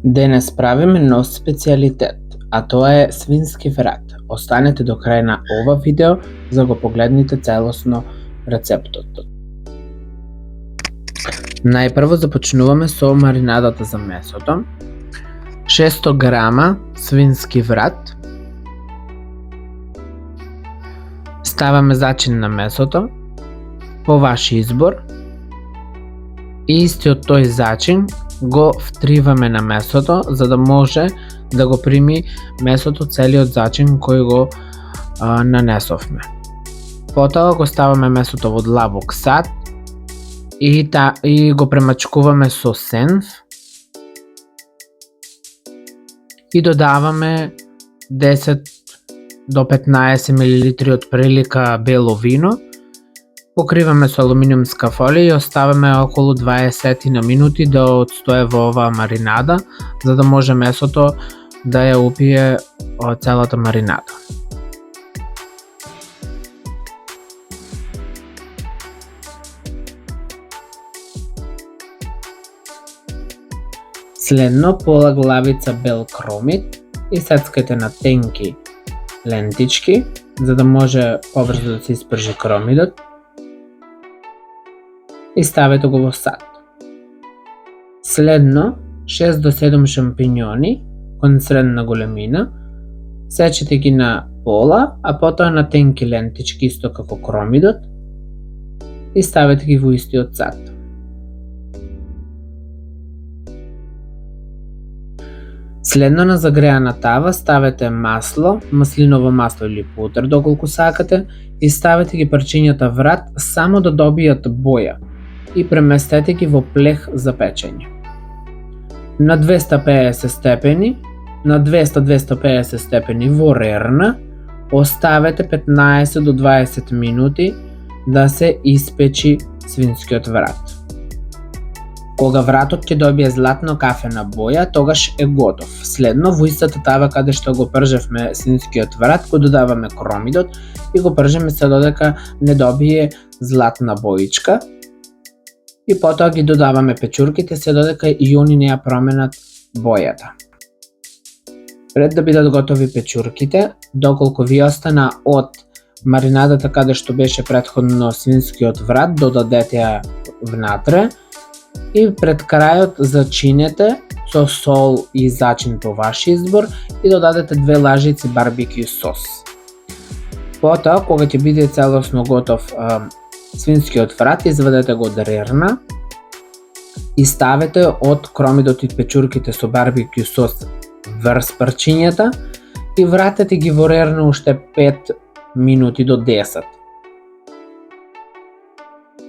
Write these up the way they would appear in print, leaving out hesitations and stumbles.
Денес правиме нов специјалитет, а тоа е свински врат. Останете до крај на ова видео за го погледнете целосно рецептот. Најпрво започнуваме со маринадата за месото. 600 грама свински врат. Ставаме зачин на месото, по ваш избор. И истиот тој зачин го втриваме на месото, за да може да го прими месото целиот зачин кој го нанесовме. Потоа го ставаме месото во длабок сад и го премачкуваме со сенф и додаваме 10 до 15 мл од прилика бело вино. Покриваме со алуминиумска фолија и оставаме околу 20 на минути да отстои во оваа маринада, за да може месото да ја упие целата маринада. Следно пола главица бел кромит и сецкате на тенки лентички, за да може побрзо да се испржи кромидот. И ставете го во сад. Следно 6 до 7 шампиньони кон средна големина, сечете ги на пола, а потоа на тенки лентички исто како кромидот и ставете ги во истиот сад. Следно на загреана тава ставете масло, маслиново масло или путер доколку сакате и ставете ги парчињата врат само да добијат боја и преместете ги во плех за печење. На 250 степени, на 200-250 степени во рерна, оставете 15 до 20 минути да се испечи свинскиот врат. Кога вратот ќе добие златно кафена боја, тогаш е готов. Следно, во истата тава каде што го пржевме свинскиот врат, го додаваме кромидот и го пржеме се додека не добие златна боичка. И потоа ги додаваме печурките се додека и они не ја променат бојата. Пред да бидат готови печурките, доколку ви остана од маринадата каде што беше претходно свинскиот врат, додадете ја внатре и пред крајот зачинете со сол и зачин по ваш избор и додадете 2 лажици барбекю сос. Потоа, кога ќе биде целосно готов свинскиот врат, извадете го од рерна и ставете од кромидот и печурките со барбекю сос врз парчињата и вратете ги во рерна уште 5 минути до 10.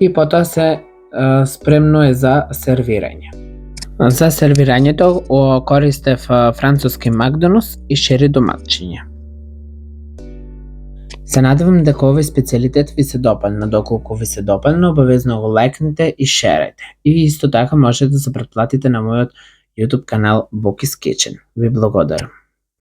И потоа спремно е за сервирање. За сервирањето користев француски макдонус и шери доматчиња. Се надевам дека овој специјалитет ви се допадна. Доколку ви се допадна, обавезно го лајкнете и шерете. И исто така можете да се претплатите на мојот YouTube канал Bokis Kitchen. Ви благодарам.